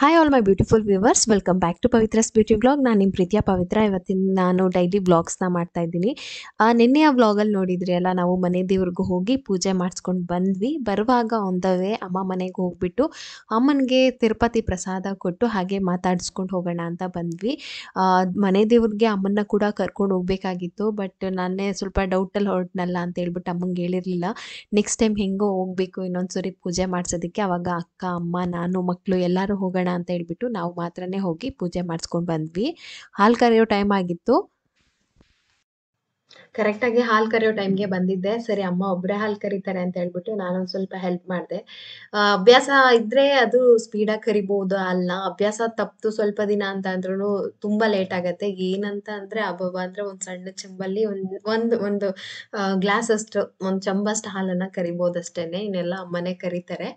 Hi all my beautiful viewers, welcome back to Pavithra's beauty vlog. ನಾನು ನಿಮ್ಮ ಪ್ರೀತಿಯ ಪವಿತ್ರ. ಇವತ್ತಿನ ನಾನು ಡೈಲಿ ವ್ಲಾಗ್ಸ್ನ ಮಾಡ್ತಾ ಇದ್ದೀನಿ. ನಿನ್ನೆಯ ವ್ಲಾಗಲ್ಲಿ ನೋಡಿದ್ರಿ ಅಲ್ಲ, ನಾವು ಮನೆ ದೇವ್ರಿಗೂ ಹೋಗಿ ಪೂಜೆ ಮಾಡಿಸ್ಕೊಂಡು ಬಂದ್ವಿ. ಬರುವಾಗ ಆನ್ ದ ವೇ ಅಮ್ಮ ಮನೆಗೆ ಹೋಗ್ಬಿಟ್ಟು ಅಮ್ಮನಿಗೆ ತಿರುಪತಿ ಪ್ರಸಾದ ಕೊಟ್ಟು ಹಾಗೆ ಮಾತಾಡಿಸ್ಕೊಂಡು ಹೋಗೋಣ ಅಂತ ಬಂದ್ವಿ. ಮನೆ ದೇವ್ರಿಗೆ ಅಮ್ಮನ್ನ ಕೂಡ ಕರ್ಕೊಂಡು ಹೋಗ್ಬೇಕಾಗಿತ್ತು, ಬಟ್ ನಾನೇ ಸ್ವಲ್ಪ ಡೌಟಲ್ಲಿ ಹೊರಟ್ನಲ್ಲ ಅಂತ ಹೇಳ್ಬಿಟ್ಟು ಅಮ್ಮಂಗೆ ಹೇಳಿರಲಿಲ್ಲ. ನೆಕ್ಸ್ಟ್ ಟೈಮ್ ಹೆಂಗೋ ಹೋಗಬೇಕು ಇನ್ನೊಂದ್ಸರಿ ಪೂಜೆ ಮಾಡಿಸೋದಕ್ಕೆ. ಅವಾಗ ಅಕ್ಕ, ಅಮ್ಮ, ನಾನು, ಮಕ್ಕಳು ಎಲ್ಲರೂ ಹೋಗೋಣ ಅಂತ ಹೇಳ್ಬಿಟ್ಟು ನಾವು ಮಾತ್ರನೇ ಹೋಗಿ ಪೂಜೆ ಮಾಡಿಸ್ಕೊಂಡು ಬಂದ್ವಿ. ಹಾಲು ಕರೆಯೋ ಟೈಮ್ ಆಗಿತ್ತು. ಕರೆಕ್ಟಾಗಿ ಹಾಲು ಕರೆಯೋ ಟೈಮ್ಗೆ ಬಂದಿದ್ದೆ. ಸರಿ, ಅಮ್ಮ ಒಬ್ಬರೇ ಹಾಲು ಕರೀತಾರೆ ಅಂತ ಹೇಳ್ಬಿಟ್ಟು ನಾನೊಂದು ಸ್ವಲ್ಪ ಹೆಲ್ಪ್ ಮಾಡಿದೆ. ಅಭ್ಯಾಸ ಇದ್ದರೆ ಅದು ಸ್ಪೀಡಾಗಿ ಕರಿಬೋದು, ಅಲ್ಲ ಅಭ್ಯಾಸ ತಪ್ಪಿತು ಸ್ವಲ್ಪ ದಿನ ಅಂತ ಅಂದ್ರೂ ತುಂಬ ಲೇಟ್ ಆಗುತ್ತೆ. ಏನಂತ ಅಂದರೆ ಅಬ್ಬಬ್ಬ ಅಂದರೆ ಒಂದು ಸಣ್ಣ ಚೆಂಬಲ್ಲಿ ಒಂದು ಒಂದು ಗ್ಲಾಸ್ ಅಷ್ಟು, ಒಂದು ಚಂಬಷ್ಟು ಹಾಲನ್ನು ಕರಿಬೋದಷ್ಟೇ. ಇನ್ನೆಲ್ಲ ಅಮ್ಮನೇ ಕರೀತಾರೆ.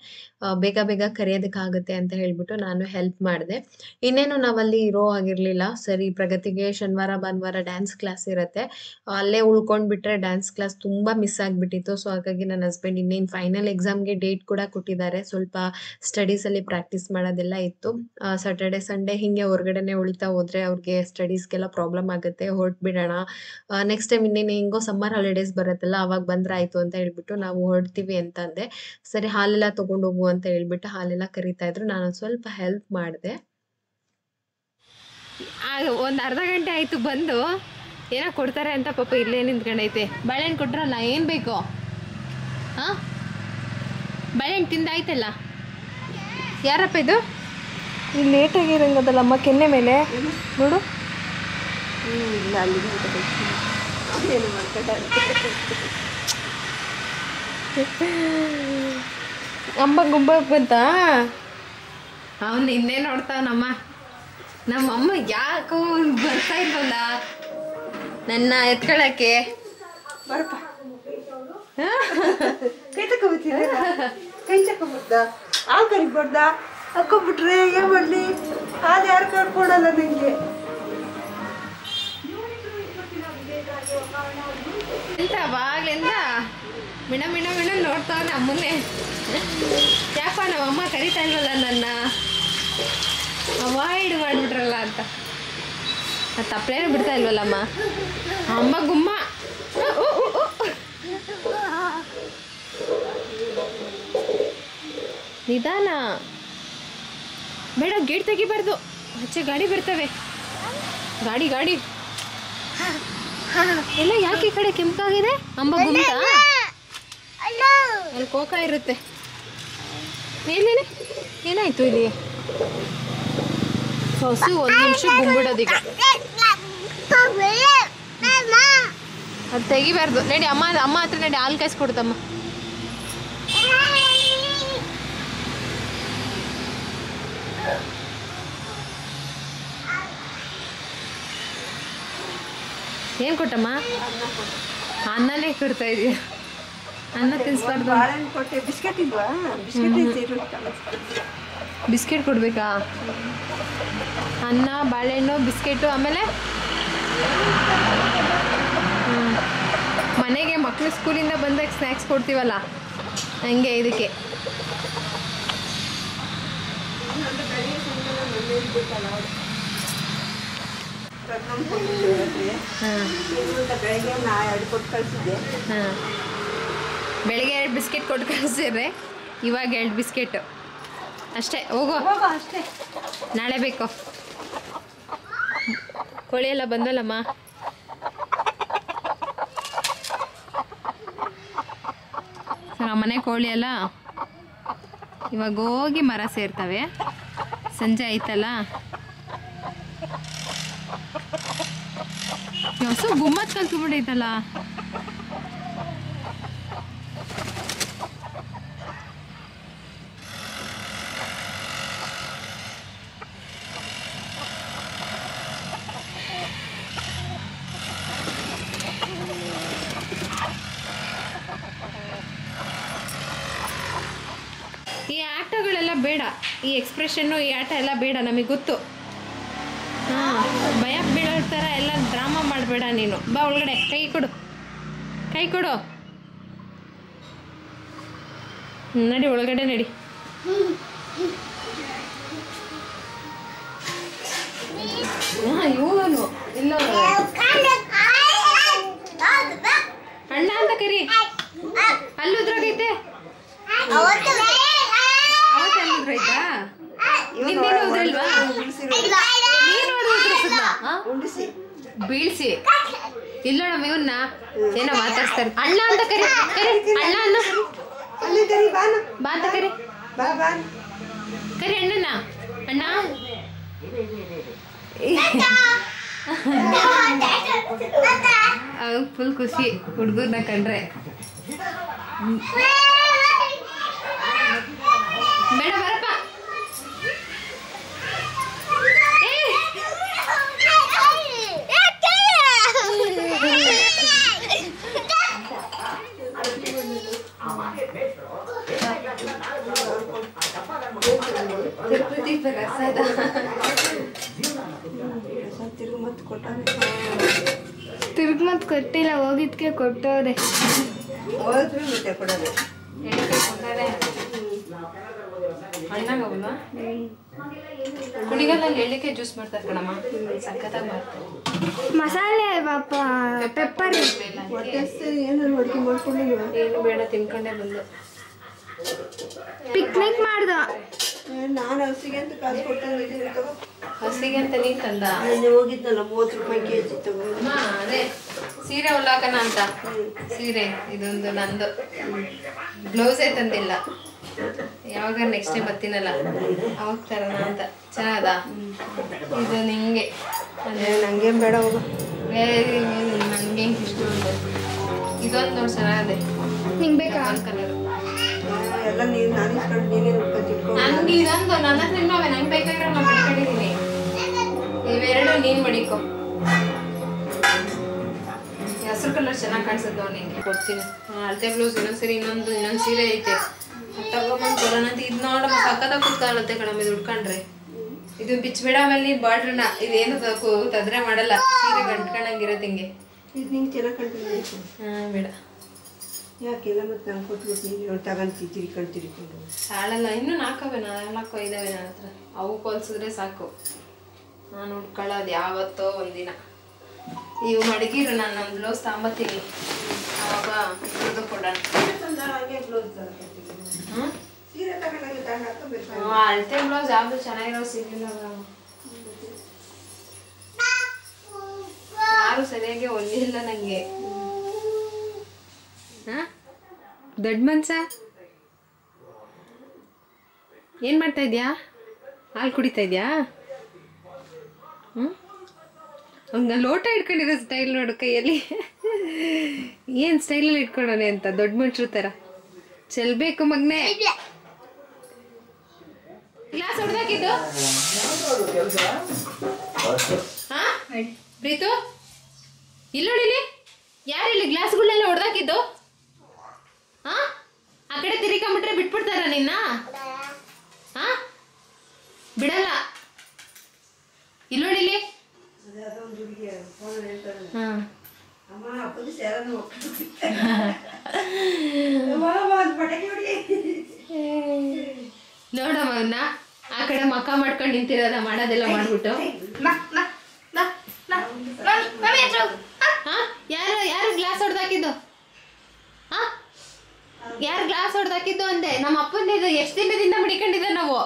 ಬೇಗ ಬೇಗ ಕರಿಯೋದಕ್ಕಾಗುತ್ತೆ ಅಂತ ಹೇಳ್ಬಿಟ್ಟು ನಾನು ಹೆಲ್ಪ್ ಮಾಡಿದೆ. ಇನ್ನೇನು ನಾವಲ್ಲಿ ಇರೋ ಆಗಿರಲಿಲ್ಲ. ಸರಿ, ಪ್ರಗತಿಗೆ ಶನಿವಾರ ಭಾನುವಾರ ಡ್ಯಾನ್ಸ್ ಕ್ಲಾಸ್ ಇರುತ್ತೆ, ಅಲ್ಲೇ ಉಳ್ಕೊಂಡ್ಬಿಟ್ರೆ ಡ್ಯಾನ್ಸ್ ಕ್ಲಾಸ್ ತುಂಬ ಮಿಸ್ ಆಗಿಬಿಟ್ಟಿತ್ತು. ಸೊ ಹಾಗಾಗಿ ನನ್ನ ಹಸ್ಬೆಂಡ್ ಇನ್ನೇನು ಫೈನಲ್ ಎಕ್ಸಾಮ್ಗೆ ಡೇಟ್ ಕೂಡ ಕೊಟ್ಟಿದ್ದಾರೆ. ಸ್ವಲ್ಪ ಸ್ಟಡೀಸಲ್ಲಿ ಪ್ರಾಕ್ಟೀಸ್ ಮಾಡೋದೆಲ್ಲ ಇತ್ತು. ಸ್ಯಾಟರ್ಡೆ ಸಂಡೇ ಹೀಗೆ ಹೊರಗಡೆನೆ ಉಳಿತಾ ಹೋದರೆ ಅವ್ರಿಗೆ ಸ್ಟಡೀಸ್ಗೆಲ್ಲ ಪ್ರಾಬ್ಲಮ್ ಆಗುತ್ತೆ, ಹೊರಟ್ಬಿಡೋಣ. ನೆಕ್ಸ್ಟ್ ಟೈಮ್ ಇನ್ನೇನು ಹೆಂಗೋ ಸಮ್ಮರ್ ಹಾಲಿಡೇಸ್ ಬರುತ್ತಲ್ಲ, ಅವಾಗ ಬಂದ್ರೆ ಆಯಿತು ಅಂತ ಹೇಳ್ಬಿಟ್ಟು ನಾವು ಹೊರಡ್ತೀವಿ ಅಂತಂದೆ. ಸರಿ, ಹಾಲೆಲ್ಲ ತೊಗೊಂಡು ಹೋಗು ಅಂತ ಹೇಳ್ಬಿಟ್ಟು ಹಾಲೆಲ್ಲ ಕರಿತಾ ಇದ್ರು. ನಾನೊಂದು ಸ್ವಲ್ಪ ಹೆಲ್ಪ್ ಮಾಡಿದೆ. ಒಂದು ಅರ್ಧ ಗಂಟೆ ಆಯಿತು ಬಂದು. ಏನೋ ಕೊಡ್ತಾರೆ ಅಂತ ಪಾಪ ಇಲ್ಲೇ ನಿಂತ್ಕೊಂಡೈತೆ. ಬಾಳೆಹಣ್ಣು ಕೊಟ್ರಲ್ಲ, ಏನು ಬೇಕು? ಹಾಂ, ಬಾಳೆಹಣ್ಣು ತಿಂದಾಯ್ತಲ್ಲ. ಯಾರಪ್ಪ ಇದು? ಇಲ್ಲಿ ಲೇಟಾಗಿರಂಗದಲ್ಲಮ್ಮ, ಕೆನ್ನೆ ಮೇಲೆ ನೋಡು. ಅಂಬ ಗುಂಬ ಬಂತ. ಅವನು ಇನ್ನೇ ನೋಡ್ತಾವನಮ್ಮ. ನಮ್ಮಮ್ಮ ಯಾಕೋ ಬರ್ತಾ ಇಲ್ವಲ್ಲ ನನ್ನ ಎತ್ಕೊಳಕ್ಕೆ. ಬರಪ್ಪ, ಕೈ ತಕೊಂಡ್ಬಿಟ್ಟಿದೆ, ಕೈ ತಕೊಂಡ್ಬಿಡ್ದ, ಹಾಲು ಕರಿಬಾರ್ದ, ಹಾಕೊಂಡ್ಬಿಟ್ರೆ ಏನ್ ಮಾಡ್ಲಿ? ಹಾಲು ಯಾರು ಕರ್ಕೊಡಲ್ಲ ನಂಗೆ. ಎಂತ ಅವಾಗ್ಲಿಂದ ಮಿಣ ಮಿಣ ಮಿಣ ನೋಡ್ತಾವನೆ ಅಮ್ಮನ್ನೇ. ಯಾಕೋ ನಮ್ಮಮ್ಮ ಕರಿತಾ ಇಲ್ವಲ್ಲ ನನ್ನ, ಅವಾಯ್ಡ್ ಮಾಡಿಬಿಟ್ರಲ್ಲ ಅಂತ. ತಪ್ಪಲೇನೂ ಬಿಡ್ತಾ ಇಲ್ವಲ್ಲಮ್ಮ. ಅಮ್ಮ ಗುಮ್ಮ. ನಿಧಾನ, ಬೇಡ, ಗೇಟ್ ತೆಗಿಬಾರ್ದು, ಆಚೆ ಗಾಡಿ ಬರ್ತವೆ. ಗಾಡಿ ಗಾಡಿ ಎಲ್ಲ ಯಾಕೆ ಈ ಕಡೆ ಕೆಂಪಾಗಿದೆ? ಅಂಬ ಗುಂತ ಅಲ್ಲಿ ಕೋಕ ಇರುತ್ತೆ. ಏನೇನೆ ಏನಾಯ್ತು ಇಲ್ಲಿ? ಹೊಸು ಒಂದು ನಿಮಿಷ ಗುಂಬಿಡೋದೀಗ. ಅದು ತೆಗಿಬಾರ್ದು. ನಡಿ, ಅಮ್ಮ ಅಮ್ಮ ಹತ್ರ ನಡಿ, ಹಾಲು ಕಾಯಿಸ್ಕೊಡ್ತಮ್ಮ. ಏನು ಕೊಟ್ಟಮ್ಮ? ಅನ್ನನೇ ಕೊಡ್ತಾ ಇದೀಯ. ಅನ್ನ ತಿನ್ಸ್ಬಾರ್ದು. ಬಾಳೆಹಣ್ಣು ಕೊಟ್ಟೆ, ಬಿಸ್ಕೆಟ್ ಇಲ್ವಾ? ಬಿಸ್ಕೆಟ್ ಕೊಡ್ಬೇಕಾ? ಅನ್ನ, ಬಾಳೆಹಣ್ಣು, ಬಿಸ್ಕೆಟು, ಆಮೇಲೆ ಮನೆಗೆ ಮಕ್ಕಳು ಸ್ಕೂಲಿಂದ ಬಂದಾಗ ಸ್ನ್ಯಾಕ್ಸ್ ಕೊಡ್ತೀವಲ್ಲ, ಹಂಗೆ ಇದಕ್ಕೆ. ಬೆಳಗ್ಗೆ ನಾ 2 ಕೊಟ್ಟು ಕಳಿಸಿದ್ದೆ. ಹಾಂ, ಬೆಳಗ್ಗೆ 2 ಬಿಸ್ಕೆಟ್ ಕೊಟ್ಟು ಕಳಿಸಿದ್ರೆ ಇವಾಗ 2 ಬಿಸ್ಕೆಟು ಅಷ್ಟೇ. ಹೋಗೋ, ಅಷ್ಟೇ. ನಾಳೆ ಬೇಕು. ಕೋಳಿ ಎಲ್ಲ ಬಂದಲ್ಲಮ್ಮ. ಸರ್, ಮನೆ ಕೋಳಿ ಎಲ್ಲ ಇವಾಗ ಹೋಗಿ ಮರ ಸೇರ್ತವೆ. ಸಂಜೆ ಆಯ್ತಲ್ಲ, ಹೊಸ ಗುಮ್ಮತ್ ಕಲ್ತ್ಕೊಂಡ್ಬಿಟ್ಟೈತಲ್ಲ. ಈ ಆಟಗಳೆಲ್ಲ ಬೇಡ, ಈ ಎಕ್ಸ್ಪ್ರೆಷನ್ನು, ಈ ಆಟ ಎಲ್ಲ ಬೇಡ, ನಮಗೆ ಗೊತ್ತು. ಹಾಂ, ಭಯ ಬೀಳೋ ಥರ ಎಲ್ಲ ಡ್ರಾಮಾ ಮಾಡಬೇಡ ನೀನು. ಬಾ ಒಳಗಡೆ, ಕೈ ಕೊಡು, ಕೈ ಕೊಡು. ನಡಿ ಒಳಗಡೆ ನಡಿ. ಇವನು ಇಲ್ಲ ಅಣ್ಣ ಅಂತ ಕರಿ. ಅಲ್ಲಿ ಉದ್ರಾಗೈತೆ ಅವತ್ತೆ ಅಲ್ಲಿ ಉದ್ರಾಯ್ತಾ? ನಿಂದೇನು ಉದ್ರಲ್ವಾ? ನೀನು ಬೀಳ್ಸಿ ಇಲ್ಲೋಣ ಇವನ್ನ ಏನೋ ಮಾತಾಡ್ತಾರೆ. ಅಣ್ಣ ಅಂತ ಕರಿ. ಅಣ್ಣ ಅಣ್ಣ ಬಾ ಅಂತ ಕರಿ. ಕರಿ ಅಣ್ಣನ. ಅಣ್ಣ ಫುಲ್ ಖುಷಿ ಹುಡುಗರ್ನ ಕಂಡ್ರೆ. ಬೇಡ ಬರಪ್ಪ. ತಿರುಪತಿ ಪ್ರಸಾದ ತಿರುಗಿ ಮತ್ತೆ ಕೊಟ್ಟಿಲ್ಲ, ಹೋಗಿದ್ಕೆ ಕೊಟ್ಟವ್ರೆ. ಅಣ್ಣಾಗಲ್ವಾ ಕುಣಿಗಲ್ಲಲ್ಲಿ ಎಳ್ಳಿಕೆ ಜ್ಯೂಸ್ ಮಾಡ್ತಾರೆ ಕಣಮ್ಮ, ಸಖತ್ತಾಗಿ ಮಾಡ್ತಾರೆ. ಮಸಾಲೆ ಪೆಪ್ಪರ್ ಏನು ಬೇಡ ತಿನ್ಕೊಂಡೇ ಬಂದು ಪಿಕ್ನಿಕ್ ಮಾಡ್ದ. ನಾನು ಹಸಿಗೆ ಅಂತ ಕಾಸು ಕೊಟ್ಟಂಗೆ ಹಸಿಗೆ ಅಂತ ನೀನ್ ತಂದ ಹೋಗಿದ್ನಲ್ಲ 30 ರೂಪಾಯಿ ಕೆಜಿ ತಗೊಂಡು. ಅದೇ ಸೀರೆ ಹೊಲ್ಲಾಕನ ಅಂತ. ಸೀರೆ ಇದೊಂದು ನಂದು ಬ್ಲೌಸೇ ತಂದಿಲ್ಲ. ಯಾವಾಗ ನೆಕ್ಸ್ಟ್ ಟೈಮ್ ಬರ್ತೀನಲ್ಲ ಅವಾಗ ತರೋಣ ಅಂತ. ಚೆನ್ನಾಗದ ಇದು ನಿಂಗೆ? ಅದೇ ನಂಗೇನು ಬೇಡ ಹೋಗು. ನನಗೆ ಇಷ್ಟ ಇದೊಂದು ನೋಡಿ ಚೆನ್ನಾಗದೆ. ನಿಂಗೆ ಬೇಕಾ? ಕಲರ್ ಎಲ್ಲ ನೀನು ನಾನು ಇಸ್ಕೊಂಡು ನೀನೇ ಉಟ್ಕೊಂಡು ನನಗೆ ಇದೊಂದು ನನ್ನ ಹತ್ರ ಇನ್ನೂ ನಂಗೆ ಬೇಕಾಗಿರೋ ನಾನು ಮಡಿಕೊಂಡಿದ್ದೀನಿ. ಇವೆರಡು ನೀನು ಮಡಿಕೊ. ಹಸಿರು ಕಲರ್ ಚೆನ್ನಾಗಿ ಕಾಣಿಸುತ್ತೆ ನೋಡಿ. ನಿಂಗೆ ಕೊಡ್ತೀನಿ ಅಳತೆ ಬ್ಲೌಸ್. ಇನ್ನೊಂದು ಸೀರೆ ಐತೆ ತಗೊಂಬಂದು ಕೊಡೋಣ ಅಂತ. ಇದು ನೋಡಮ್ಮ ಸಕ್ಕತ್ತಾಗಿ ಕೂತ್ಕೊಳ್ಳುತ್ತೆ ಕಣಮ್ಮ ಇದು ಉಟ್ಕೊಂಡ್ರೆ. ಇದು ಬಿಚ್ಚಬೇಡ. ಆಮೇಲೆ ನೀನು ಬಾರ್ಡ್ರನ್ನ ಇದೇನು ತೊಂದರೆ ಮಾಡಲ್ಲ. ಸೀರೆ ಗಂಟ್ಕೊಂಡಂಗಿರೋದು ಹಿಂಗೆ. ಇದು ನಿಂಗೆ ಚೆನ್ನಾಗಿ ಕಂಡು. ಹಾಂ ಬೇಡ ಯಾಕೆಲ್ಲ ಮತ್ತೆ ನಾನು ಕೊಟ್ಬಿಟ್ಟು ನೀನು ತಗೊಂಡು ತಿರ್ಕೊಂಡು ಸಾಳಲ್ಲ. ಇನ್ನೂ 4 ಇದಾವೆ ನನ್ನ ಹತ್ರ. ಅವು ಕೊಲ್ಸಿದ್ರೆ ಸಾಕು. ನಾನು ಉಟ್ಕೊಳ್ಳೋದು ಯಾವತ್ತೋ ಒಂದಿನ. ಇವು ಮಡಗಿರು ನಾನು ನಮ್ಮ ಬ್ಲೌಸ್ ತಗೊಂಬತ್ತೀನಿ. ಆವಾಗ ಇದು ಕೊಡೋಣ. ಸೀರೆ ತಗೊಂಡು ಅಳತೆ ಬ್ಲೌಸ್ ಯಾವುದು ಚೆನ್ನಾಗಿರೋ ಸಿಗಲಿಲ್ಲ. ಯಾರು ಸರಿಯಾಗಿ ಹೊಲಿಲ್ಲ ನನಗೆ. ದೊಡ್ಡ ಮನ್ಸ ಏನು ಮಾಡ್ತಾ ಇದ್ಯಾ? ಹಾಲು ಕುಡಿತಾ ಇದ್ಯಾ? ಹಂಗ ಲೋಟ ಇಟ್ಕೊಂಡಿರೋ ಸ್ಟೈಲ್ ನೋಡು ಕೈಯಲ್ಲಿ. ಏನು ಸ್ಟೈಲಲ್ಲಿ ಇಟ್ಕೊಂಡವನೆ ಅಂತ ದೊಡ್ಡ ಮನುಷ್ಯರ ಥರ ಚೆಲ್ಬೇಕು ಮಗ್ನೆ. ಗ್ಲಾಸ್ ಹೊಡೆದಾಕಿದ್ದು ಪ್ರೀತು ಇಲ್ಲ ನೋಡಿಲಿ. ಯಾರಿಲ್ಲಿ ಗ್ಲಾಸ್ಗಳನ್ನೆಲ್ಲ ಹೊಡೆದಾಕಿದ್ದು? ಆ ಕಡೆ ತಿರ್ಕೊಂಬಿಟ್ರೆ ಬಿಟ್ಬಿಡ್ತಾರ ನಿನ್ನ? ಬಿಡಲ್ಲ. ಇಲ್ಲಿ ನೋಡಿಲಿ. ನೋಡಮ್ಮ ಅವನ್ನ ಆ ಕಡೆ ಮಕ್ಕ ಮಾಡ್ಕೊಂಡು ನಿಂತಿರೋದ ಮಾಡೋದೆಲ್ಲ ಮಾಡ್ಬಿಟ್ಟು. ಯಾರು ಗ್ಲಾಸ್ ಹೊಡೆದಾಕಿದ್ದು? ಯಾರು ಗ್ಲಾಸ್ ಹೊಡೆದಾಕಿದ್ದು ಅಂದೆ? ನಮ್ಮ ಅಪ್ಪಂದು ಎಷ್ಟು ದಿನದಿಂದ ಮಡಿಕೊಂಡಿದ್ದ ನಾವು.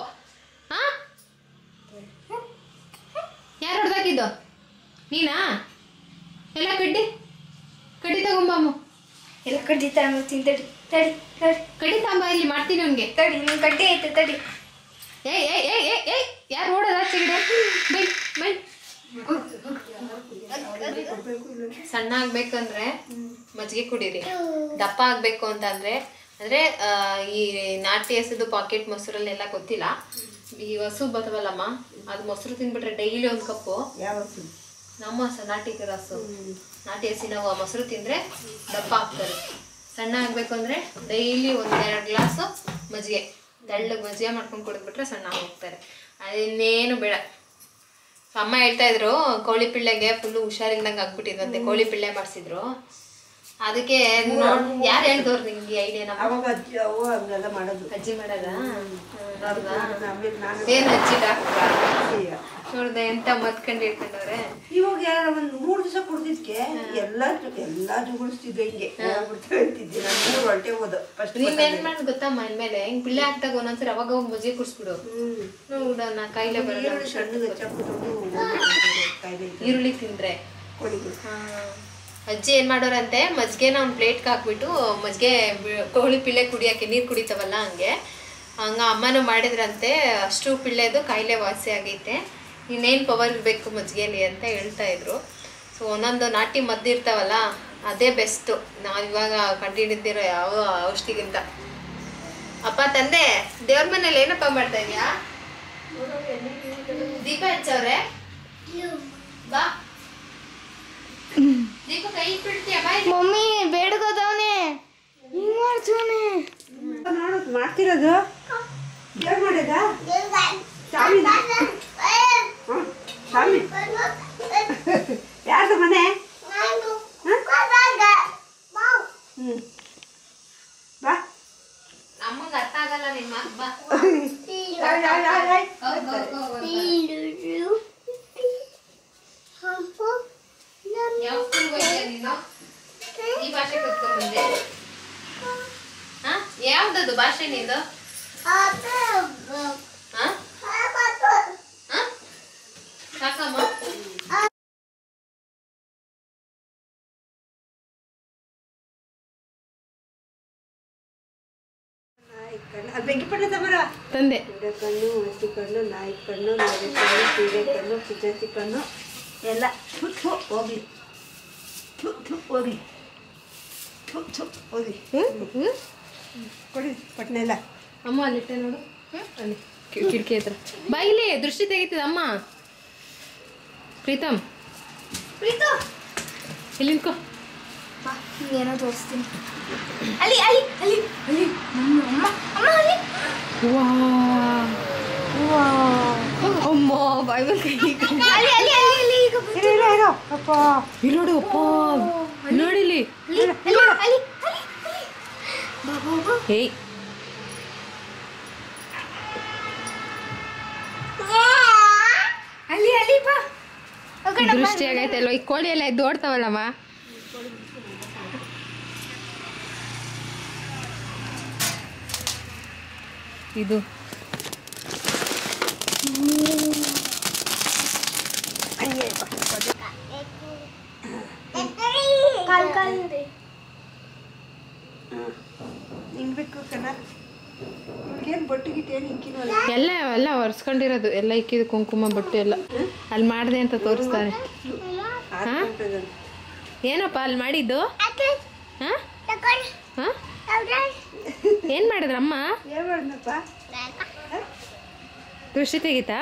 ಯಾರು ಹೊಡೆದಾಕಿದ್ದು? ನೀನಾ? ಎಲ್ಲ ಕಡ್ಡಿ ತಗೊಂಬಮ್ಮ. ಎಲ್ಲ ಕಡ್ಡಿ ತಗೊಂಬರ್ತೀನಿ. ತಡಿ ತಡಿ ತಡಿ. ಕಡ್ಡಿ ತಗೊಂಬ, ಇಲ್ಲಿ ಮಾಡ್ತೀನಿ ಅವನಿಗೆ. ತಡಿ ನಿನ್ ಕಡ್ಡಿ ಐತೆ ತಡಿ. ಏಯ್ ಯಾರು ಓಡೋದ ಆಚೆಗಡೆ? Bye bye. ಸಣ್ಣ ಆಗ್ಬೇಕಂದ್ರೆ ಮಜ್ಜಿಗೆ ಕುಡೀರಿ. ದಪ್ಪ ಆಗ್ಬೇಕು ಅಂತಂದ್ರೆ ಅಂದ್ರೆ ಈ ನಾಟಿ ಹಸುದು ಪಾಕೆಟ್ ಮೊಸರಲ್ಲೆಲ್ಲ ಗೊತ್ತಿಲ್ಲ. ಈ ಹಸು ಬರ್ತವಲ್ಲಮ್ಮ, ಅದು ಮೊಸರು ತಿಂದ್ಬಿಟ್ರೆ ಡೈಲಿ 1 ಕಪ್ಪು. ನಮ್ಮ ನಾಟಿ ಹಸು ನಾಟಿ ಹಸಿನ ಮೊಸರು ತಿಂದ್ರೆ ದಪ್ಪ ಆಗ್ತಾರೆ. ಸಣ್ಣ ಆಗ್ಬೇಕು ಅಂದ್ರೆ ಡೈಲಿ 1-2 ಗ್ಲಾಸು ಮಜ್ಜಿಗೆ, ತೆಳ್ಳಗೆ ಮಜ್ಜಿಗೆ ಮಾಡ್ಕೊಂಡು ಕುಡಿದ್ಬಿಟ್ರೆ ಸಣ್ಣ ಹೋಗ್ತಾರೆ. ಅದಿನ್ನೇನು ಬೇಡ. ಅಮ್ಮ ಹೇಳ್ತಾ ಇದ್ರು ಕೋಳಿ ಪಿಳ್ಳೆಗೆ ಫುಲ್ಲು ಹುಷಾರಿಲ್ದಂಗೆ ಆಗ್ಬಿಟ್ಟಿದ್ವಂತೆ. ಕೋಳಿ ಪಿಳ್ಳೆ ಮಾಡಿಸಿದ್ರು. ಅದಕ್ಕೆ ಯಾರು ಹೇಳ್ದವ್ರು ನಿಮ್ಗೆ ಐಡಿಯಾನ? ಮಾಡೋದು ಅಜ್ಜಿ ಮಾಡೋದಾ? ಏನು ಅಜ್ಜಿ ಡಾಕ್ಟ್ರಾ? ನೋಡ್ದೆ ಎಂತ ಮತ್ಕೊಂಡು ಇಟ್ಕೊಂಡವ್ರೆ. ಇವಾಗ ಒಂದು 3 ದಿವಸ ಕುಡ್ದಿದ್ಕೆ ಎಲ್ಲ ಜುಗುಳಿಸ್ತಿದ್ದೆ ಹಿಂಗೆ ಅಂತಿದ್ದೆ. ನಾನು 3 ಹೊರಟೆ ಹೋದ ಫಸ್ಟ್. ನೀನ್ ಏನ್ ಮಾಡ್ ಗೊತ್ತಾ ಮೇಲೆ ಹಿಂಗ್ ಪಿಳ್ಳೆ ಹಾಕ್ದಾಗ ಒಂದೊಂದ್ಸರಿ ಅವಾಗ ಹೋಗಿ ಮಜ್ಜಿಗೆ ಕುಡ್ಸ್ಬಿಡು. ನೋಡೋಣ ಕಾಯಿಲೆ ಬರಲ್ಲ. ಸಣ್ಣಗೆ ಚಪ್ಪು ಈರುಳ್ಳಿ ತಿಂದ್ರೆ ಅಜ್ಜಿ ಏನ್ ಮಾಡೋರಂತೆ ಮಜ್ಜಿಗೆನ ಒಂದು ಪ್ಲೇಟ್ಗೆ ಹಾಕ್ಬಿಟ್ಟು ಮಜ್ಜಿಗೆ ಕೋಳಿ ಪಿಳ್ಳೆ ಕುಡಿಯೋಕೆ ನೀರು ಕುಡಿತಾವಲ್ಲ ಹಂಗೆ ಅಮ್ಮನೂ ಮಾಡಿದ್ರಂತೆ. ಅಷ್ಟು ಪಿಳ್ಳೆದು ಕಾಯಿಲೆ ವಾಸಿ ಆಗೈತೆ. ಇನ್ನೇನು ಪವರ್ ಇರಬೇಕು ಮಜ್ಜಿಗೆಯಲ್ಲಿ ಅಂತ ಹೇಳ್ತಾ ಇದ್ರು. ಸೊ ಒಂದೊಂದು ನಾಟಿ ಮದ್ದು ಇರ್ತಾವಲ್ಲ ಅದೇ ಬೆಸ್ಟು. ನಾವು ಇವಾಗ ಕಂಡುಹಿಡಿದಿರೋ ಯಾವ ಔಷಧಿಗಿಂತ. ಅಪ್ಪ ತಂದೆ ದೇವ್ರ ಮನೇಲಿ ಏನಪ್ಪ ಮಾಡ್ತಾ ಇದೀಯಾ? ದೀಪ ಹಚ್ಚವ್ರೆ ಬಾ. ದೀಪ ಕೈ ಇಟ್ಬಿಡ್ತೀಯ ಬಾಯ್. ಮಮ್ಮಿ ಬೇಡ್ಕೋದವನೆ ಹಿಂಗ್ ಮಾಡ್ತಾನೆ. ನೋಡೋದು ಮಾಡ್ತಿರೋದು ಯಾರು ಮಾಡಿದ? ಸ್ವಾಮಿ ಸ್ವಾಮಿ ಯಾರ್ದು ಮನೆ? ಬಾ ಅಮ್ಮಂಗೆ ಅರ್ಥ ಆಗಲ್ಲ ನಿಮ್ಮ ಮಾತು. ಬಾ ಯಾವ ಸ್ಕೂಲ್ಗೆ ಹೋಗ್ತೀಯ ನೀನು? ಈ ಭಾಷೆ ಕಲ್ತ್ಕೊಂಡ್ಬಂದೆ. ಯಾವ್ದದು ಭಾಷೆ ನಿಂದು? ಸಾಕಮ್ಮ. ಬೆಂಕಿ ಪಣ್ಣ ತಗೋರ ತಂದೆ. ಕಣ್ಣು ಹಸಿ ಕಣ್ಣು ನಾಯಿ ಕಣ್ಣು ನೊರೆ ಕಣ್ಣು ಸೀರೆ ಕಣ್ಣು ಪಿಚಾಚಿ ಕಣ್ಣು ಎಲ್ಲ ಹೋಗ್ಲಿ ಹೋಗ್ಲಿ ಹೋಗ್ಲಿ ಕೊಡಿ ಪಟ್ನೆ ಎಲ್ಲ. ಅಮ್ಮ ಅಲ್ಲಿಟ್ಟೆ ನೋಡು. ಅಲ್ಲಿ ಕಿಟಕಿ ಹತ್ರ ಬಾ. ಇಲ್ಲಿ ದೃಷ್ಟಿ ತೆಗಿತದ ಅಮ್ಮ. ಪ್ರೀತಮ್ ಇಲ್ಲಿ ನಿಂತ್ಕೋ. ಏನೋ ತೋರಿಸ್ತೀನಿ. ಅಲ್ಲಿ ಅಲ್ಲಿ ಅಲ್ಲಿ ಅಲ್ಲಿ ಅಮ್ಮ ಅಮ್ಮ ಅಲ್ಲಿ. ಅಮ್ಮ ಬೈಬಲ್ ಕೈ ಅಲ್ಲಿ ಅಲ್ಲಿ ಅಲ್ಲಿ ಅಲ್ಲಿ ಈಗ ಇರೋ ಅಪ್ಪ ಇಲ್ಲಿ ನೋಡು. ಅಪ್ಪ ನೋಡಿಲಿ. ಅಲ್ಲಿ ಅಲ್ಲಿ ಅಲ್ಲಿ ಬಾಬಾ ಏಯ್ ಅಲ್ಲಿ ಅಲ್ಲಿ ಬಾ. ದೃಷ್ಟಿ ಆಗೈತೆ ಅಲ್ವ? ಈ ಕೋಳಿ ಎಲ್ಲ ಎದ್ದು ಓಡ್ತಾವಲ್ಲಮ್ಮ. ಇದು ಹಿಂಗ್ಬೇಕು ಕಣ. ಇವ್ರಿಗೇನು ಬೊಟ್ಟು ಗಿಟ್ಟು ಏನು ಹಿಂಕಿಲ್ವಲ್ಲ? ಎಲ್ಲ ಎಲ್ಲ ಒರೆಸ್ಕೊಂಡಿರೋದು ಎಲ್ಲ ಇಕ್ಕಿದ್ದು ಕುಂಕುಮ ಬೊಟ್ಟು ಎಲ್ಲ ಅಲ್ಲಿ ಮಾಡಿದೆ ಅಂತ ತೋರಿಸ್ತಾರೆ. ಏನಪ್ಪ ಅಲ್ಲಿ ಮಾಡಿದ್ದು? ಹಾಂ ಹಾಂ ಏನು ಮಾಡಿದ್ರಮ್ಮ? ಏನು ಮಾಡಿದ್ನಪ್ಪ? ದೃಷ್ಟಿ ತೆಗಿತಾ?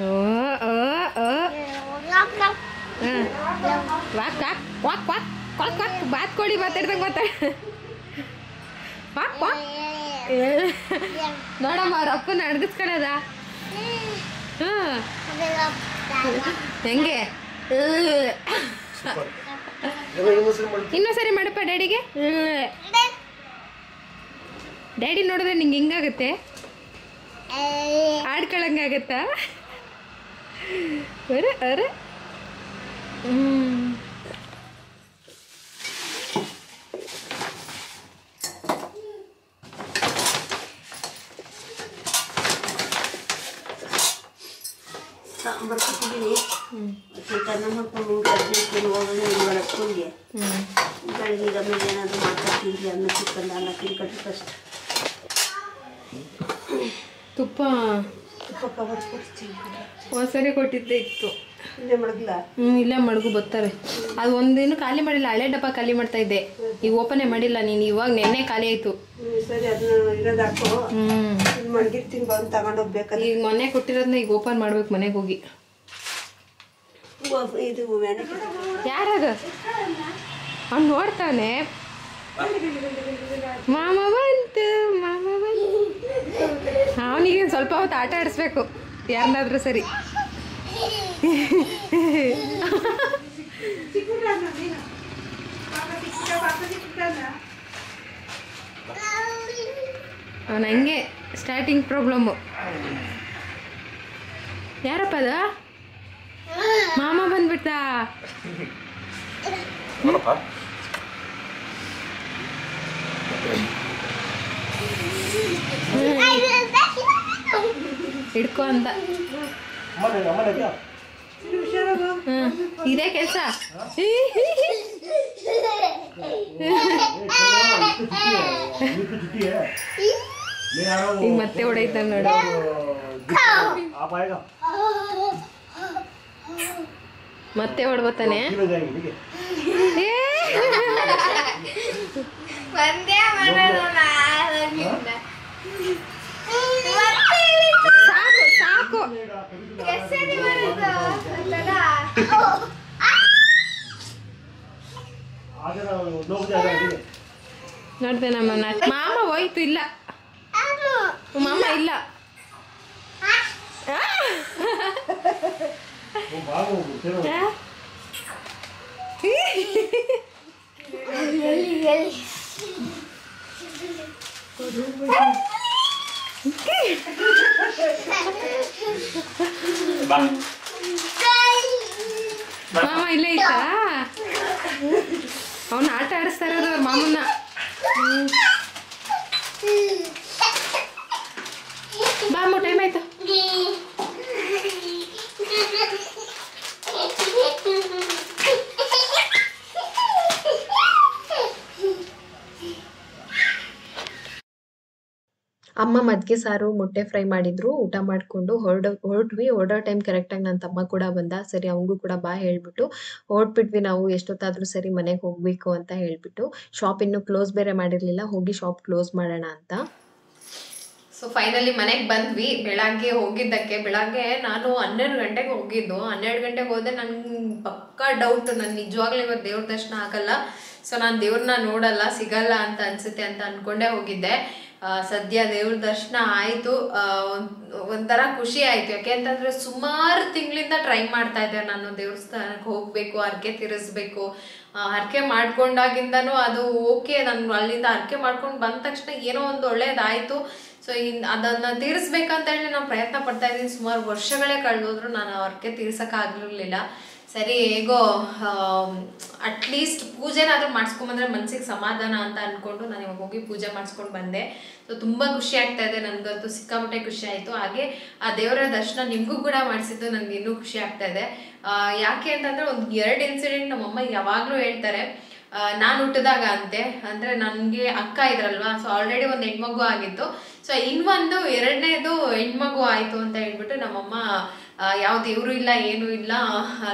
ಓ ಓ ಓ ಹಾಂ ವಾಕ್ ವಾಕ್ ವಾಕ್ ವಾಕ್ ವಾಕ್ ವಾಕ್ ಬಾತ್ಕೋಳಿ ಮಾತಾಡ್ದಂಗೆ ಮಾತಾಡ. ವಾಕ್ ವಾಕ್ ನೋಡಮ್ಮ ಅವ್ರ ಅಪ್ಪನ ಅಡ್ಗಿಸ್ಕೊಳ್ಳೋದ. ಹಾಂ ಹೆಂಗೆ? ಇನ್ನೊಂದ್ಸರಿ ಮಾಡಪ್ಪ ಡ್ಯಾಡಿಗೆ. ಡ್ಯಾಡಿ ನೋಡಿದ್ರೆ ನಿಂಗೆ ಹಿಂಗಾಗುತ್ತೆ, ಆಡ್ಕೊಳಂಗಾಗತ್ತಾ? ಅರೆ ಅರೆ ಸಾಂಬಾರು ಕೊಟ್ಟಿದ್ದೀನಿ. ಅನ್ನ ಮಾಡ್ಕೊಂಡು ಅರ್ಜೆಂಟ್ ಹೋಗೋದು ಹೊರಟ್ಕೊಂಡೆ ಬೆಳಗ್ಗೆ ಈಗ ಮೇಲೆ ಏನಾದರೂ ಮಾಡ್ಕೊತೀನಿ. ಅನ್ನ ಚಿಕ್ಕಂದು ಅನ್ನ ತಿನ್ಕೊಂಡ್ರೆ ಕಷ್ಟ. ತುಪ್ಪ ತುಪ್ಪ ಕವರ್ ಕೊಡ್ತೀನಿ. ಒಂದ್ಸರಿ ಕೊಟ್ಟಿದ್ದೆ ಇತ್ತು. ಇಲ್ಲೇ ಮಡಗ್ಲ ಇಲ್ಲ ಮಡಗು ಬರ್ತಾರೆ. ಅದು ಒಂದಿನ ಖಾಲಿ ಮಾಡಿಲ್ಲ, ಹಳೆ ಡಬ್ಬ ಖಾಲಿ ಮಾಡ್ತಾ ಇದ್ದೆ. ಈಗ ಓಪನೇ ಮಾಡಿಲ್ಲ ನೀನು. ಇವಾಗ ನೆನ್ನೆ ಖಾಲಿ ಆಯಿತು. ಸರಿ ಅದನ್ನ ಇರೋದು ಹಾಕು. ಮಡಗಿರ್ತೀನಿ ಬಂದು ತಗೊಂಡೋಗ್ಬೇಕಾದ್ರೆ. ಈಗ ಮೊನ್ನೆ ಕೊಟ್ಟಿರೋದನ್ನ ಈಗ ಓಪನ್ ಮಾಡ್ಬೇಕು ಮನೆಗೆ ಹೋಗಿ. ಇದು ಯಾರದು? ಅವ್ನು ನೋಡ್ತಾನೆ. ಮಾಮ ಬಂತು ಮಾಮ ಬಂತು. ಅವನಿಗೆ ಸ್ವಲ್ಪ ಹೊತ್ತು ಆಟ ಆಡಿಸ್ಬೇಕು ಯಾರನ್ನಾದ್ರೂ ಸರಿ. ಅವನು ಹಂಗೆ ಸ್ಟಾರ್ಟಿಂಗ್ ಪ್ರಾಬ್ಲಮ್ಮು. ಯಾರಪ್ಪ ಅದ? ಮಾಮ ಬಂದ್ಬಿಟ್ಟ. ಹಿಡ್ಕೊ ಅಂತ. ಇದೇ ಕೆಲಸ. ಈಗ ಮತ್ತೆ ಹೊಡೈತ ನೋಡ. ಮತ್ತೆ ಹೊಡ್ಬೋತಾನೆ. ಸಾಕು ಸಾಕು. ನೋಡ್ದೆ ನಮ್ಮ ಮಾಮ ಹೋಯ್ತು. ಇಲ್ಲ ಮಾಮ ಇಲ್ಲ. ಮಾಮ ಇಲ್ಲೇ ಇತ್ತಾ? ಅವನ್ನ ಆಟ ಆಡಿಸ್ತಾ ಇರೋದು ಅವ್ರ ಮಾಮನ್ನ. ಬಾ ಅಮ್ಮ, ಟೈಮ್ ಆಯ್ತು. ಅಮ್ಮ ಮಜ್ಜಿಗೆ ಸಾರು ಮೊಟ್ಟೆ ಫ್ರೈ ಮಾಡಿದ್ರು. ಊಟ ಮಾಡಿಕೊಂಡು ಹೊರಟ್ವಿ. ಹೊರಡೋ ಟೈಮ್ ಕರೆಕ್ಟಾಗಿ ನನ್ನ ತಮ್ಮ ಕೂಡ ಬಂದ. ಸರಿ ಅವನಿಗೂ ಕೂಡ ಬಾ ಹೇಳ್ಬಿಟ್ಟು ಹೊರಟ್ಬಿಟ್ವಿ ನಾವು. ಎಷ್ಟೊತ್ತಾದರೂ ಸರಿ ಮನೆಗೆ ಹೋಗಬೇಕು ಅಂತ ಹೇಳ್ಬಿಟ್ಟು. ಶಾಪ್ ಇನ್ನೂ ಕ್ಲೋಸ್ ಬೇರೆ ಮಾಡಿರಲಿಲ್ಲ. ಹೋಗಿ ಶಾಪ್ ಕ್ಲೋಸ್ ಮಾಡೋಣ ಅಂತ. ಸೊ ಫೈನಲಿ ಮನೆಗೆ ಬಂದ್ವಿ. ಬೆಳಗ್ಗೆ ಹೋಗಿದ್ದಕ್ಕೆ, ಬೆಳಗ್ಗೆ ನಾನು 12 ಗಂಟೆಗೆ ಹೋಗಿದ್ದು. 12 ಗಂಟೆಗೆ ಹೋದೆ. ನಂಗೆ ಪಕ್ಕಾ ಡೌಟ್, ನಾನು ನಿಜವಾಗ್ಲೂ ಇವತ್ತು ದೇವ್ರ ದರ್ಶನ ಆಗಲ್ಲ, ಸೊ ನಾನು ದೇವ್ರನ್ನ ನೋಡಲ್ಲ, ಸಿಗಲ್ಲ ಅಂತ ಅನ್ಸುತ್ತೆ ಅಂತ ಅನ್ಕೊಂಡೇ ಹೋಗಿದ್ದೆ. ಸದ್ಯ ದೇವ್ರ ದರ್ಶನ ಆಯಿತು. ಒಂಥರ ಖುಷಿ ಆಯಿತು. ಯಾಕೆ ಅಂತಂದರೆ ಸುಮಾರು ತಿಂಗಳಿಂದ ಟ್ರೈ ಮಾಡ್ತಾ ಇದ್ದೆ ನಾನು ದೇವಸ್ಥಾನಕ್ಕೆ ಹೋಗಬೇಕು, ಹರಕೆ ತೀರಿಸ್ಬೇಕು. ಹರಕೆ ಮಾಡ್ಕೊಂಡಾಗಿಂದನೂ ಅದು ಓಕೆ, ನಾನು ಅಲ್ಲಿಂದ ಹರಕೆ ಮಾಡ್ಕೊಂಡು ಬಂದ ತಕ್ಷಣ ಏನೋ ಒಂದು ಒಳ್ಳೇದಾಯಿತು. ಸೊ ಅದನ್ನು ತೀರಿಸ್ಬೇಕಂತ ಹೇಳಿ ನಾನು ಪ್ರಯತ್ನ ಪಡ್ತಾ ಇದ್ದೀನಿ. ಸುಮಾರು ವರ್ಷಗಳೇ ಕಳೆದೋದ್ರು ನಾನು ಹರಕೆ ತೀರ್ಸೋಕ್ಕಾಗಿರಲಿಲ್ಲ. ಸರಿ ಹೇಗೋ ಅಟ್ಲೀಸ್ಟ್ ಪೂಜೆನಾದ್ರೂ ಮಾಡಿಸ್ಕೊಂಬಂದ್ರೆ ಮನ್ಸಿಗೆ ಸಮಾಧಾನ ಅಂತ ಅಂದ್ಕೊಂಡು ನಾನು ಇವಾಗ ಹೋಗಿ ಪೂಜೆ ಮಾಡಿಸ್ಕೊಂಡು ಬಂದೆ. ಸೊ ತುಂಬ ಖುಷಿ ಆಗ್ತಾ ಇದೆ ನನಗಂತೂ, ಸಿಕ್ಕಾಪಟ್ಟೆ ಖುಷಿ ಆಯಿತು. ಹಾಗೆ ಆ ದೇವರ ದರ್ಶನ ನಿಮಗೂ ಕೂಡ ಮಾಡಿಸಿದ್ದು ನನಗೆ ಇನ್ನೂ ಖುಷಿ ಆಗ್ತಾ ಇದೆ. ಯಾಕೆ ಅಂತಂದರೆ ಒಂದು 2 ಇನ್ಸಿಡೆಂಟ್ ನಮ್ಮಮ್ಮ ಯಾವಾಗಲೂ ಹೇಳ್ತಾರೆ. ನಾನು ಹುಟ್ಟಿದಾಗ ಅಂತೆ, ಅಂದರೆ ನನಗೆ ಅಕ್ಕ ಇದ್ರಲ್ವಾ, ಸೊ ಆಲ್ರೆಡಿ ಒಂದು ಹೆಣ್ಮಗು ಆಗಿತ್ತು. ಸೊ ಇನ್ನೊಂದು 2ನೇದು ಹೆಣ್ಮಗು ಆಯಿತು ಅಂತ ಹೇಳ್ಬಿಟ್ಟು ನಮ್ಮಮ್ಮ ಯಾವ ದೇವರು ಇಲ್ಲ, ಏನೂ ಇಲ್ಲ,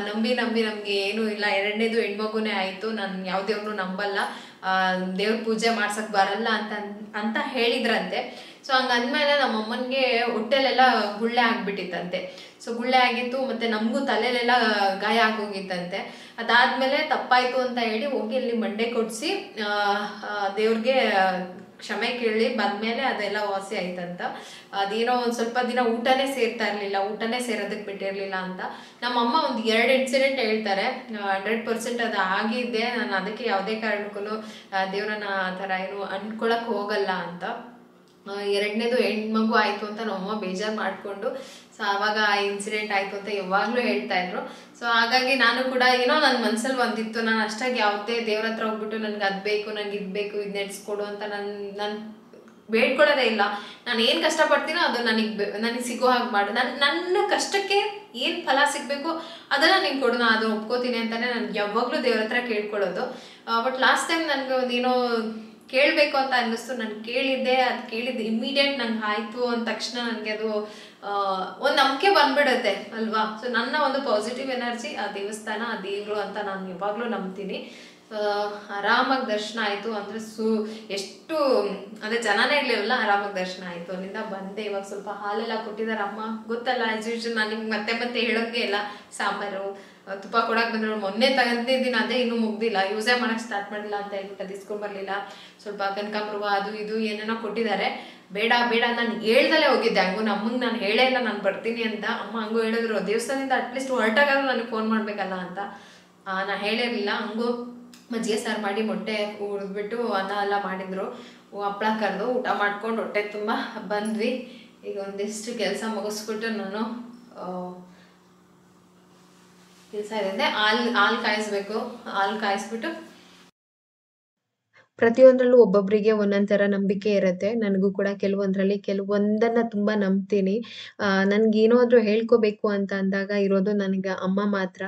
ನಂಬಿ ನಮಗೆ ಏನೂ ಇಲ್ಲ, 2ನೇದು ಹೆಣ್ಮಗುನೇ ಆಯಿತು, ನಾನು ಯಾವ ದೇವ್ರನ್ನೂ ನಂಬಲ್ಲ, ದೇವ್ರ ಪೂಜೆ ಮಾಡ್ಸಕ್ಕೆ ಬರಲ್ಲ ಅಂತ ಹೇಳಿದ್ರಂತೆ. ಸೊ ಹಂಗಂದ್ಮೇಲೆ ನಮ್ಮಮ್ಮನಿಗೆ ಹೊಟ್ಟೆಲೆಲ್ಲ ಗುಳ್ಳೆ ಆಗ್ಬಿಟ್ಟಿತ್ತಂತೆ. ಸೊ ಗುಳ್ಳೆ ಆಗಿತ್ತು, ಮತ್ತು ನಮಗೂ ತಲೆಲೆಲ್ಲ ಗಾಯ ಆಗೋಗಿತ್ತಂತೆ. ಅದಾದಮೇಲೆ ತಪ್ಪಾಯಿತು ಅಂತ ಹೇಳಿ ಹೋಗಿ ಅಲ್ಲಿ ಮಂಡೆ ಕೊಡಿಸಿ ದೇವ್ರಿಗೆ ಕ್ಷಮೆ ಕೇಳಿ ಬಂದಮೇಲೆ ಅದೆಲ್ಲ ವಾಸಿ ಆಯ್ತಂತ. ಅದೇನೋ ಒಂದು ಸ್ವಲ್ಪ ದಿನ ಊಟನೇ ಸೇರ್ತಾ ಇರಲಿಲ್ಲ, ಊಟನೇ ಸೇರೋದಕ್ಕೆ ಬಿಟ್ಟಿರಲಿಲ್ಲ ಅಂತ ನಮ್ಮಮ್ಮ ಒಂದು 2 ಇನ್ಸಿಡೆಂಟ್ ಹೇಳ್ತಾರೆ. 100% ಅದು ಆಗಿದ್ದೆ. ನಾನು ಅದಕ್ಕೆ ಯಾವುದೇ ಕಾರಣಕ್ಕೂ ದೇವ್ರನ್ನ ಆ ಥರ ಏನು ಅನ್ಕೊಳಕ್ಕೆ ಹೋಗಲ್ಲ ಅಂತ. 2ನೇದು ಹೆಣ್ಮಗು ಆಯಿತು ಅಂತ ನಮ್ಮಮ್ಮ ಬೇಜಾರು ಮಾಡಿಕೊಂಡು, ಸೊ ಆವಾಗ ಆ ಇನ್ಸಿಡೆಂಟ್ ಆಯಿತು ಅಂತ ಯಾವಾಗಲೂ ಹೇಳ್ತಾ ಇದ್ರು. ಸೊ ಹಾಗಾಗಿ ನಾನು ಕೂಡ ಏನೋ ನನ್ನ ಮನಸ್ಸಲ್ಲಿ ಒಂದಿತ್ತು, ನಾನು ಅಷ್ಟಾಗಿ ಯಾವುದೇ ದೇವ್ರ ಹತ್ರ ಹೋಗ್ಬಿಟ್ಟು ನನಗೆ ಅದು ಬೇಕು, ನನಗೆ ಇದು ಬೇಕು, ಇದು ನೆಡ್ಸ್ಕೊಡು ಅಂತ ನಾನು ಬೇಡ್ಕೊಳ್ಳೋದೇ ಇಲ್ಲ. ನಾನು ಏನು ಕಷ್ಟಪಡ್ತೀನೋ ಅದು ನನಗೆ ಸಿಗೋ ಹಾಗೆ ಮಾಡು. ನನ್ನ ಕಷ್ಟಕ್ಕೆ ಏನು ಫಲ ಸಿಗಬೇಕು ಅದನ್ನು ನೀನು ಕೊಡು, ನಾನು ಅದು ಒಪ್ಕೋತೀನಿ ಅಂತಲೇ ನಾನು ಯಾವಾಗಲೂ ದೇವ್ರ ಹತ್ರ ಕೇಳ್ಕೊಳ್ಳೋದು. ಬಟ್ ಲಾಸ್ಟ್ ಟೈಮ್ ನನಗೆ ಒಂದೇನೋ ಕೇಳಬೇಕು ಅಂತ ಅನ್ನಿಸ್ತು. ನಾನು ಕೇಳಿದ್ದೆ, ಅದು ಕೇಳಿದ್ದು ಇಮ್ಮಿಡಿಯೇಟ್ ನಂಗೆ ಆಯಿತು ಅಂದ ತಕ್ಷಣ ನನಗೆ ಅದು ಒಂದು ನಂಬಿಕೆ ಬಂದ್ಬಿಡುತ್ತೆ ಅಲ್ವಾ. ಸೊ ನನ್ನ ಒಂದು ಪಾಸಿಟಿವ್ ಎನರ್ಜಿ ಆ ದೇವಸ್ಥಾನ, ಆ ದೇವರು ಅಂತ ನಾನು ಯಾವಾಗಲೂ ನಂಬ್ತೀನಿ. ಆರಾಮಾಗಿ ದರ್ಶನ ಆಯಿತು. ಅಂದರೆ ಎಷ್ಟು ಅಂದರೆ ಜನನೇ ಇರಲಿಲ್ಲ, ಆರಾಮಾಗಿ ದರ್ಶನ ಆಯಿತು. ಅಲ್ಲಿಂದ ಬಂದೆ. ಇವಾಗ ಸ್ವಲ್ಪ ಹಾಲೆಲ್ಲ ಕೊಟ್ಟಿದ್ದಾರೆ ಅಮ್ಮ, ಗೊತ್ತಲ್ಲ ಆ್ಯಸ್ ಯೂಶುವಲ್ ನಾನು ನಿಮ್ಗೆ ಮತ್ತೆ ಹೇಳೋಕ್ಕೆ ಇಲ್ಲ. ಸಾಂಬಾರು ತುಪ್ಪ ಕೊಡಕ್ಕೆ ಬಂದ್ರು, ಮೊನ್ನೆ ತಗೊಂಡಿದ್ದೀನಿ, ಅದೇ ಇನ್ನೂ ಮುಗ್ದಿಲ್ಲ, ಯೂಸೇ ಮಾಡೋಕ್ಕೆ ಸ್ಟಾರ್ಟ್ ಮಾಡಿಲ್ಲ ಅಂತ ಹೇಳ್ಬಿಟ್ಟು ಅದು ಇಸ್ಕೊಂಬರ್ಲಿಲ್ಲ. ಸ್ವಲ್ಪ ಕನಕಾಂಬರುವ ಅದು ಇದು ಏನೇನೋ ಕೊಟ್ಟಿದ್ದಾರೆ. ಬೇಡ ನಾನು ಹೇಳ್ದಲ್ಲೇ ಹೋಗಿದ್ದೆ. ಹಂಗೂ ನಮಗೆ ನಾನು ಹೇಳೇ ಇಲ್ಲ ನಾನು ಬರ್ತೀನಿ ಅಂತ. ಅಮ್ಮ ಹಂಗೂ ಹೇಳಿದ್ರು, ದೇವಸ್ಥಾನದಿಂದ ಅಟ್ಲೀಸ್ಟ್ ಹೊರಟಾಗಾದ್ರೂ ನನಗೆ ಫೋನ್ ಮಾಡಬೇಕಲ್ಲ ಅಂತ. ನಾನು ಹೇಳಿರಲಿಲ್ಲ. ಹಂಗೂ ಮಜ್ಜಿಗೆ ಸಾರು ಮಾಡಿ ಮೊಟ್ಟೆ ಹುರಿದ್ಬಿಟ್ಟು ಅನ್ನ ಎಲ್ಲ ಮಾಡಿದ್ರು, ಹಪ್ಪಳ ಕರೆದು ಊಟ ಮಾಡ್ಕೊಂಡು ಹೊಟ್ಟೆ ತುಂಬ ಬಂದ್ವಿ. ಈಗ ಒಂದಿಷ್ಟು ಕೆಲಸ ಮುಗಿಸ್ಬಿಟ್ಟು ನಾನು ಕೆಲಸ ಇದೆ ಅಂದರೆ ಹಾಲು ಕಾಯಿಸ್ಬೇಕು. ಹಾಲು ಕಾಯಿಸ್ಬಿಟ್ಟು ಪ್ರತಿಯೊಂದರಲ್ಲೂ ಒಬ್ಬೊಬ್ಬರಿಗೆ ಒಂದೊಂದು ಥರ ನಂಬಿಕೆ ಇರುತ್ತೆ. ನನಗೂ ಕೂಡ ಕೆಲವೊಂದನ್ನ ತುಂಬ ನಂಬ್ತೀನಿ. ನನಗೇನಾದ್ರೂ ಹೇಳ್ಕೋಬೇಕು ಅಂತ ಅಂದಾಗ ಇರೋದು ನನಗೆ ಅಮ್ಮ ಮಾತ್ರ.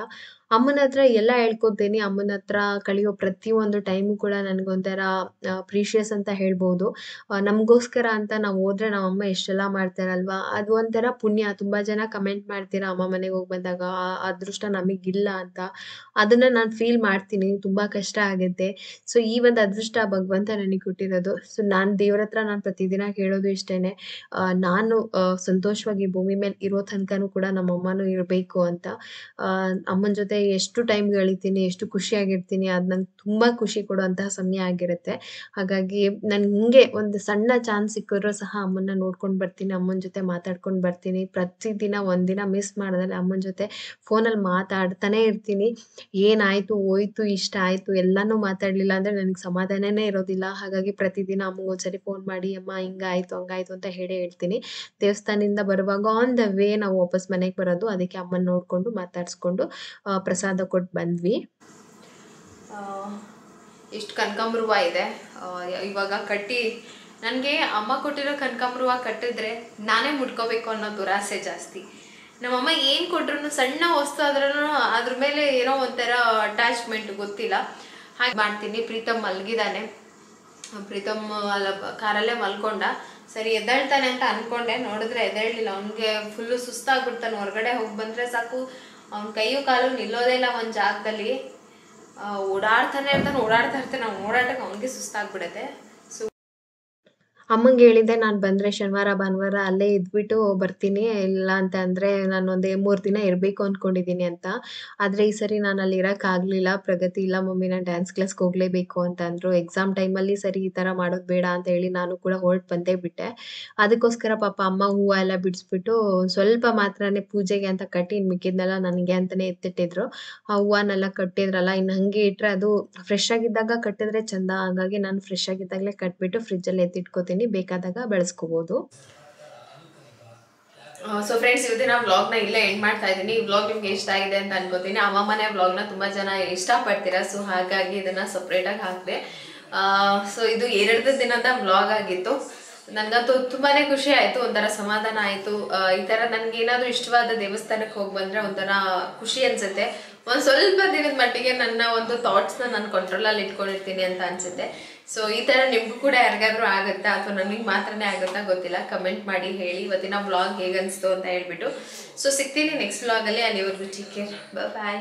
ಅಮ್ಮನ ಹತ್ರ ಎಲ್ಲ ಹೇಳ್ಕೊತೀನಿ. ಅಮ್ಮನ ಹತ್ರ ಕಳೆಯೋ ಪ್ರತಿಯೊಂದು ಟೈಮು ಕೂಡ ನನಗೊಂಥರ ಪ್ರೀಷಿಯಸ್ ಅಂತ ಹೇಳ್ಬೋದು. ನಮಗೋಸ್ಕರ ಅಂತ ನಾವು ಹೋದ್ರೆ ನಮ್ಮಮ್ಮ ಎಷ್ಟೆಲ್ಲ ಮಾಡ್ತಾರಲ್ವಾ, ಅದು ಒಂಥರ ಪುಣ್ಯ. ತುಂಬ ಜನ ಕಮೆಂಟ್ ಮಾಡ್ತೀರಾ ಅಮ್ಮ ಮನೆಗೆ ಹೋಗಿ ಬಂದಾಗ, ಆ ಅದೃಷ್ಟ ನಮಗಿಲ್ಲ ಅಂತ. ಅದನ್ನ ನಾನು ಫೀಲ್ ಮಾಡ್ತೀನಿ. ತುಂಬ ಕಷ್ಟ ಆಗುತ್ತೆ. ಸೊ ಈ ಒಂದು ಅದೃಷ್ಟ ಭಗವಂತ ನನಗೆ ಕೊಟ್ಟಿರೋದು. ಸೊ ನಾನು ದೇವ್ರ ಹತ್ರ ನಾನು ಪ್ರತಿದಿನ ಕೇಳೋದು ಇಷ್ಟೇನೆ, ನಾನು ಸಂತೋಷವಾಗಿ ಭೂಮಿ ಮೇಲೆ ಇರೋ ತನಕನೂ ಕೂಡ ನಮ್ಮಮ್ಮನೂ ಇರಬೇಕು ಅಂತ. ಅಮ್ಮನ ಜೊತೆ ಎಷ್ಟು ಟೈಮ್ ಕಳೀತೀನಿ, ಎಷ್ಟು ಖುಷಿಯಾಗಿರ್ತೀನಿ, ಅದು ನಂಗೆ ತುಂಬ ಖುಷಿ ಕೊಡುವಂತಹ ಸಮಯ ಆಗಿರುತ್ತೆ. ಹಾಗಾಗಿ ನನ್ಗೆ ಹಿಂಗೆ ಒಂದು ಸಣ್ಣ ಚಾನ್ಸ್ ಸಿಕ್ಕಿದ್ರೂ ಸಹ ಅಮ್ಮನ್ನ ನೋಡ್ಕೊಂಡು ಬರ್ತೀನಿ, ಅಮ್ಮನ ಜೊತೆ ಮಾತಾಡ್ಕೊಂಡು ಬರ್ತೀನಿ. ಪ್ರತಿದಿನ ಒಂದಿನ ಮಿಸ್ ಮಾಡ್ದಲೆ ಅಮ್ಮನ ಜೊತೆ ಫೋನಲ್ಲಿ ಮಾತಾಡ್ತಾನೆ ಇರ್ತೀನಿ. ಏನಾಯ್ತು ಹೋಯ್ತು ಇಷ್ಟ ಆಯ್ತು ಎಲ್ಲಾನು ಮಾತಾಡಲಿಲ್ಲ ಅಂದರೆ ನನಗೆ ಸಮಾಧಾನನೇ ಇರೋದಿಲ್ಲ. ಹಾಗಾಗಿ ಪ್ರತಿದಿನ ಅಮ್ಮಂಗೆ ಒಂದ್ಸರಿ ಫೋನ್ ಮಾಡಿ ಅಮ್ಮ ಹಿಂಗಾಯ್ತು ಹಂಗಾಯ್ತು ಅಂತ ಹೇಳೇ ಹೇಳ್ತೀನಿ. ದೇವಸ್ಥಾನದಿಂದ ಬರುವಾಗ ಆನ್ ದ ವೇ ನಾವು ವಾಪಸ್ ಮನೆಗೆ ಬರೋದು. ಅದಕ್ಕೆ ಅಮ್ಮನ ನೋಡಿಕೊಂಡು ಮಾತಾಡಿಸ್ಕೊಂಡು ಪ್ರಸಾದ ಕೊಟ್ಟು ಬಂದ್ವಿ. ಇಷ್ಟು ಕನಕಾಂಬರ ಹೂವು ಇದೆ. ಇವಾಗ ಕಟ್ಟಿ ನನಗೆ ಅಮ್ಮ ಕೊಟ್ಟಿರೋ ಕನಕಾಂಬರ ಹೂವು ಕಟ್ಟಿದ್ರೆ ನಾನೇ ಮುಟ್ಕೋಬೇಕು ಅನ್ನೋ ದುರಾಸೆ ಜಾಸ್ತಿ. ನಮ್ಮಮ್ಮ ಏನು ಕೊಟ್ರು ಸಣ್ಣ ವಸ್ತು ಆದ್ರೂ ಅದ್ರ ಮೇಲೆ ಏನೋ ಒಂಥರ ಅಟ್ಯಾಚ್ಮೆಂಟ್ ಗೊತ್ತಿಲ್ಲ, ಹಾಗೆ ಮಾಡ್ತೀನಿ. ಪ್ರೀತಮ್ ಮಲಗಿದ್ದಾನೆ. ಪ್ರೀತಮ್ ಕಾರಲ್ಲೇ ಮಲ್ಕೊಂಡ. ಸರಿ ಎದ್ದೇಳ್ತಾನೆ ಅಂತ ಅಂದ್ಕೊಂಡೆ, ನೋಡಿದ್ರೆ ಎದ್ದೇಳಲಿಲ್ಲ. ಅವನಿಗೆ ಫುಲ್ಲು ಸುಸ್ತಾಗ್ಬಿಡ್ತಾನೆ. ಹೊರಗಡೆ ಹೋಗಿ ಬಂದರೆ ಸಾಕು ಅವ್ನ ಕೈಯು ಕಾಲು ನಿಲ್ಲೋದೇ ಇಲ್ಲ ಒಂದು ಜಾಗದಲ್ಲಿ. ಓಡಾಡ್ತಾ ಇರ್ತಾನೆ. ಅವ್ನು ಓಡಾಟಕ್ಕೆ ಅವನಿಗೆ ಸುಸ್ತಾಗ್ಬಿಡುತ್ತೆ. ಅಮ್ಮಂಗೆ ಹೇಳಿದ್ದೆ ನಾನು ಬಂದರೆ ಶನಿವಾರ ಭಾನುವಾರ ಅಲ್ಲೇ ಇದ್ಬಿಟ್ಟು ಬರ್ತೀನಿ, ಇಲ್ಲ ಅಂತ ಅಂದರೆ ನಾನು ಒಂದೇ 3 ದಿನ ಇರಬೇಕು ಅಂದ್ಕೊಂಡಿದ್ದೀನಿ ಅಂತ. ಆದರೆ ಈ ಸರಿ ನಾನು ಅಲ್ಲಿ ಇರೋಕ್ಕಾಗಲಿಲ್ಲ. ಪ್ರಗತಿ ಇಲ್ಲ ಮಮ್ಮಿ ನಾನು ಡ್ಯಾನ್ಸ್ ಕ್ಲಾಸ್ಗೆ ಹೋಗಲೇಬೇಕು ಅಂತ ಅಂದರು. ಎಕ್ಸಾಮ್ ಟೈಮಲ್ಲಿ ಸರಿ ಈ ಥರ ಮಾಡೋದು ಬೇಡ ಅಂತ ಹೇಳಿ ನಾನು ಕೂಡ ಹೊರಟು ಬಂದೇ ಬಿಟ್ಟೆ. ಅದಕ್ಕೋಸ್ಕರ ಪಾಪ ಅಮ್ಮ ಹೂವು ಎಲ್ಲ ಬಿಡಿಸ್ಬಿಟ್ಟು ಸ್ವಲ್ಪ ಮಾತ್ರನೇ ಪೂಜೆಗೆ ಅಂತ ಕಟ್ಟಿ ಇನ್ನು ಮಿಕ್ಕಿದ್ನೆಲ್ಲ ನನಗೆ ಅಂತಲೇ ಎತ್ತಿಟ್ಟಿದ್ರು. ಆ ಹೂವನ್ನೆಲ್ಲ ಕಟ್ಟಿದ್ರಲ್ಲ, ಇನ್ನು ಹಾಗೆ ಇಟ್ಟರೆ ಅದು ಫ್ರೆಶ್ ಆಗಿದ್ದಾಗ ಕಟ್ಟಿದ್ರೆ ಚೆಂದ. ಹಾಗಾಗಿ ನಾನು ಫ್ರೆಶ್ ಆಗಿದ್ದಾಗಲೇ ಕಟ್ಬಿಟ್ಟು ಫ್ರಿಜ್ಜಲ್ಲಿ ಎತ್ತಿಟ್ಕೋತೀನಿ, ಬೇಕಾದಾಗ ಬೆಳೆಸ್ಕೋಬಹುದು. ಸೊ ಫ್ರೆಂಡ್ಸ್, ಇವತ್ತಿನ ವ್ಲಾಗ್ನ ಇಲ್ಲೇ ಎಂಡ್ ಮಾಡ್ತಾ ಇದ್ದೀನಿ. ಈ ವ್ಲಾಗ್ ನಿಮ್ಗೆ ಇಷ್ಟ ಆಗಿದೆ ಅಂತ ಅನ್ಕೋತೀನಿ. ಅಮ್ಮ ಮನೆ ವ್ಲಾಗ್ನ ತುಂಬ ಜನ ಇಷ್ಟಪಡ್ತೀರಾ. ಸೊ ಹಾಗಾಗಿ ಇದನ್ನು ಸಪ್ರೇಟಾಗಿ ಹಾಕಿದೆ. ಸೊ ಇದು 2 ದಿನದ ವ್ಲಾಗ್ ಆಗಿತ್ತು. ನನಗಂತೂ ತುಂಬಾ ಖುಷಿ ಆಯಿತು, ಒಂಥರ ಸಮಾಧಾನ ಆಯಿತು. ಈ ಥರ ನನಗೇನಾದರೂ ಇಷ್ಟವಾದ ದೇವಸ್ಥಾನಕ್ಕೆ ಹೋಗಿ ಬಂದರೆ ಒಂಥರ ಖುಷಿ ಅನಿಸುತ್ತೆ. ಒಂದು ಸ್ವಲ್ಪ ದಿನದ ಮಟ್ಟಿಗೆ ನನ್ನ ಒಂದು ಥಾಟ್ಸ್ನ ನಾನು ಕಂಟ್ರೋಲಲ್ಲಿ ಇಟ್ಕೊಂಡಿರ್ತೀನಿ ಅಂತ ಅನಿಸುತ್ತೆ. ಸೊ ಈ ಥರ ನಿಮಗೂ ಕೂಡ ಯಾರಿಗಾದ್ರೂ ಆಗುತ್ತಾ ಅಥವಾ ನನಗೆ ಮಾತ್ರನೇ ಆಗುತ್ತಾ ಗೊತ್ತಿಲ್ಲ, ಕಮೆಂಟ್ ಮಾಡಿ ಹೇಳಿ ಇವತ್ತಿನ ವ್ಲಾಗ್ ಹೇಗನ್ನಿಸ್ತು ಅಂತ ಹೇಳ್ಬಿಟ್ಟು. ಸೊ ಸಿಗ್ತೀನಿ ನೆಕ್ಸ್ಟ್ ವ್ಲಾಗಲ್ಲಿ. ಅಲ್ಲಿವರೆಗೂ ಟೇಕ್ ಕೇರ್, ಬಾಯ್.